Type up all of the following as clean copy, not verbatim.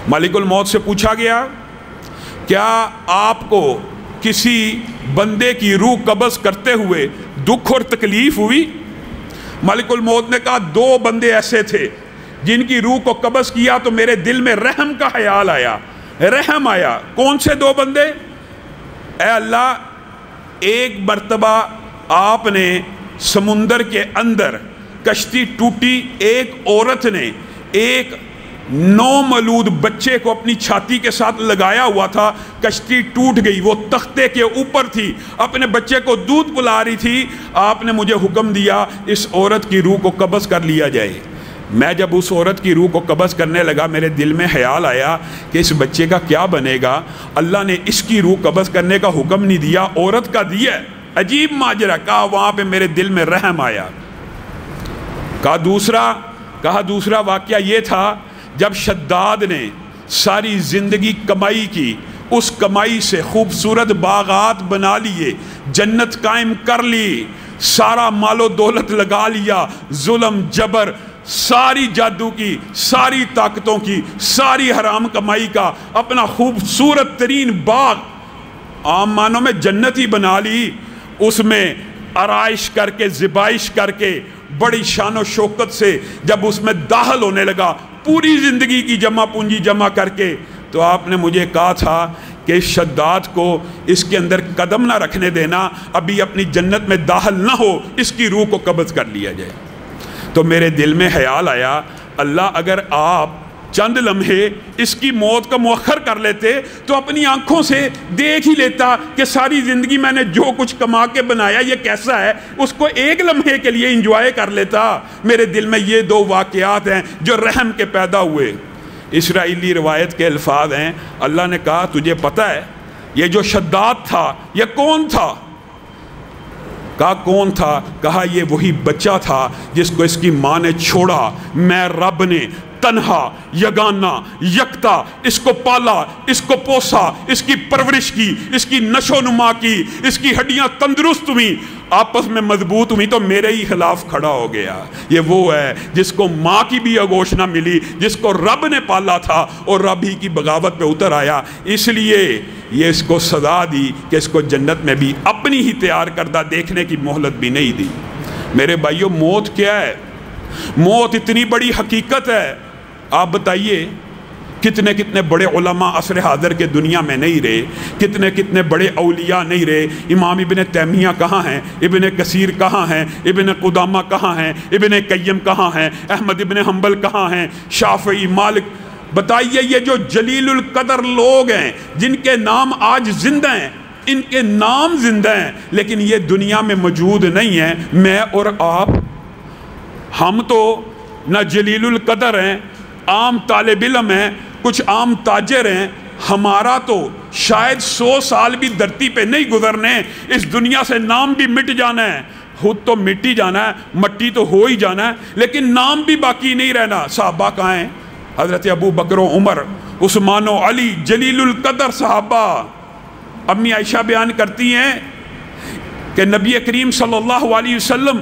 ملک الموت سے پوچھا گیا کیا آپ کو کسی بندے کی روح قبض کرتے ہوئے دکھ اور تکلیف ہوئی؟ ملک الموت نے کہا 2 بندے ایسے تھے جن کی روح کو قبض کیا تو میرے دل میں رحم کا خیال آیا، رحم آیا۔ کون سے 2 بندے؟ اے اللہ، ایک مرتبہ آپ نے سمندر کے اندر کشتی ٹوٹی، ایک عورت نے ایک نومولود بچے کو اپنی چھاتی کے ساتھ لگایا ہوا تھا، کشتی ٹوٹ گئی، وہ تختے کے اوپر تھی، اپنے بچے کو دودھ پلا رہی تھی، آپ نے مجھے حکم دیا اس عورت کی روح کو قبض کر لیا جائے۔ میں جب اس عورت کی روح کو قبض کرنے لگا میرے دل میں خیال آیا کہ اس بچے کا کیا بنے گا، اللہ نے اس کی روح قبض کرنے کا حکم نہیں دیا، عورت کا دیا۔ عجیب ماجرا، کہا وہاں پہ میرے دل میں رحم آیا۔ کہا دوسرا واقعہ یہ تھا جب شداد نے ساری زندگی کمائی کی، اس کمائی سے خوبصورت باغات بنا لیے، جنت قائم کر لی، سارا مال و دولت لگا لیا، ظلم جبر ساری جادو کی، ساری طاقتوں کی، ساری حرام کمائی کا اپنا خوبصورت ترین باغ، عام معنوں میں جنت ہی بنا لی، اس میں آرائش کر کے زبائش کر کے بڑی شان و شوکت سے جب اس میں داخل ہونے لگا، پوری زندگی کی جمع پونجی جمع کر کے، تو آپ نے مجھے کہا تھا کہ شداد کو اس کے اندر قدم نہ رکھنے دینا، ابھی اپنی جنت میں داخل نہ ہو، اس کی روح کو قبض کر لیا جائے۔ تو میرے دل میں خیال آیا اللہ اگر آپ چند لمحے اس کی موت کا مؤخر کر لیتے تو اپنی آنکھوں سے دیکھ ہی لیتا کہ ساری زندگی میں نے جو کچھ کما کے بنایا یہ کیسا ہے، اس کو ایک لمحے کے لیے انجوائے کر لیتا۔ میرے دل میں یہ 2 واقعات ہیں جو رحم کے پیدا ہوئے۔ اسرائیلی روایت کے الفاظ ہیں، اللہ نے کہا تجھے پتہ ہے یہ جو شداد تھا یہ کون تھا؟ کہا کون تھا؟ کہا یہ وہی بچہ تھا جس کو اس کی ماں نے چھوڑا، میں رب نے تنہا یگانہ یکتا اس کو پالا، اس کو پوسا، اس کی پرورش کی، اس کی نشو نما کی، اس کی ہڈیاں تندرست ہوئیں، آپس میں مضبوط ہوئی تو میرے ہی خلاف کھڑا ہو گیا۔ یہ وہ ہے جس کو ماں کی بھی آغوش نہ ملی، جس کو رب نے پالا تھا اور رب ہی کی بغاوت پہ اتر آیا، اس لیے یہ اس کو سزا دی کہ اس کو جنت میں بھی اپنی ہی تیار کردہ دیکھنے کی مہلت بھی نہیں دی۔ میرے بھائیو، موت کیا ہے؟ موت اتنی بڑی حقیقت ہے، آپ بتائیے کتنے کتنے بڑے علماء عصر حاضر کے دنیا میں نہیں رہے، کتنے کتنے بڑے اولیاء نہیں رہے۔ امام ابن تیمیہ کہاں ہیں؟ ابن کثیر کہاں ہیں؟ ابن قدامہ کہاں ہیں؟ ابن قیم کہاں ہیں؟ احمد ابن حنبل کہاں ہیں؟ شافعی، مالک۔ بتائیے یہ جو جلیل القدر لوگ ہیں جن کے نام آج زندہ ہیں، ان کے نام زندہ ہیں لیکن یہ دنیا میں موجود نہیں ہیں۔ میں اور آپ، ہم تو نہ جلیل القدر ہیں، عام طالب علم ہیں، کچھ عام تاجر ہیں، ہمارا تو شاید 100 سال بھی دھرتی پہ نہیں گزرنے، اس دنیا سے نام بھی مٹ جانا ہے، خود تو مٹ ہی جانا ہے، مٹی تو ہو ہی جانا ہے، لیکن نام بھی باقی نہیں رہنا۔ صحابہ کہاں ہیں؟ حضرت ابو بکر و عمر، عثمان و علی، جلیل القدر صحابہ۔ امی عائشہ بیان کرتی ہیں کہ نبی کریم صلی اللہ علیہ وسلم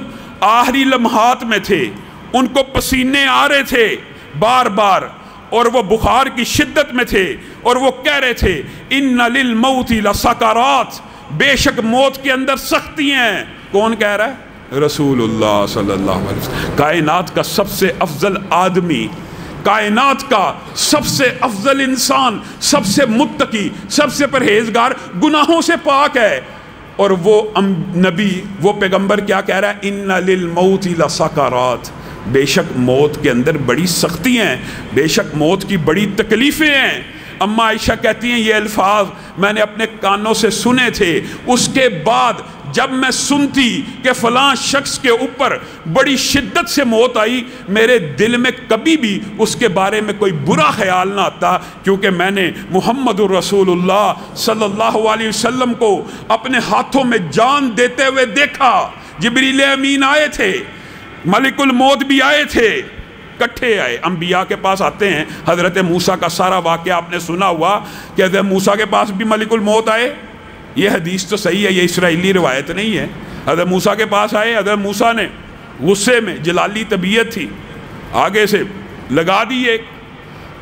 آخری لمحات میں تھے، ان کو پسینے آ رہے تھے بار بار، اور وہ بخار کی شدت میں تھے، اور وہ کہہ رہے تھے ان للموت لسکرات، بے شک موت کے اندر سختی ہیں۔ کون کہہ رہا ہے؟ رسول اللہ صلی اللہ علیہ وسلم، کائنات کا سب سے افضل آدمی، کائنات کا سب سے افضل انسان، سب سے متقی، سب سے پرہیزگار، گناہوں سے پاک ہے، اور وہ نبی، وہ پیغمبر کیا کہہ رہا ہے؟ ان للموت لسکرات، بے شک موت کے اندر بڑی سختی ہیں، بے شک موت کی بڑی تکلیفیں ہیں۔ اماں عائشہ کہتی ہیں یہ الفاظ میں نے اپنے کانوں سے سنے تھے، اس کے بعد جب میں سنتی کہ فلاں شخص کے اوپر بڑی شدت سے موت آئی، میرے دل میں کبھی بھی اس کے بارے میں کوئی برا خیال نہ آتا، کیونکہ میں نے محمد الرسول اللہ صلی اللہ علیہ وسلم کو اپنے ہاتھوں میں جان دیتے ہوئے دیکھا۔ جبریل امین آئے تھے، ملک الموت بھی آئے تھے، کٹھے آئے، انبیاء کے پاس آتے ہیں۔ حضرت موسیٰ کا سارا واقعہ آپ نے سنا ہوا کہ حضرت موسیٰ کے پاس بھی ملک الموت آئے، یہ حدیث تو صحیح ہے، یہ اسرائیلی روایت نہیں ہے۔ حضرت موسیٰ کے پاس آئے، حضرت موسیٰ نے غصے میں، جلالی طبیعت تھی، آگے سے لگا دی ایک،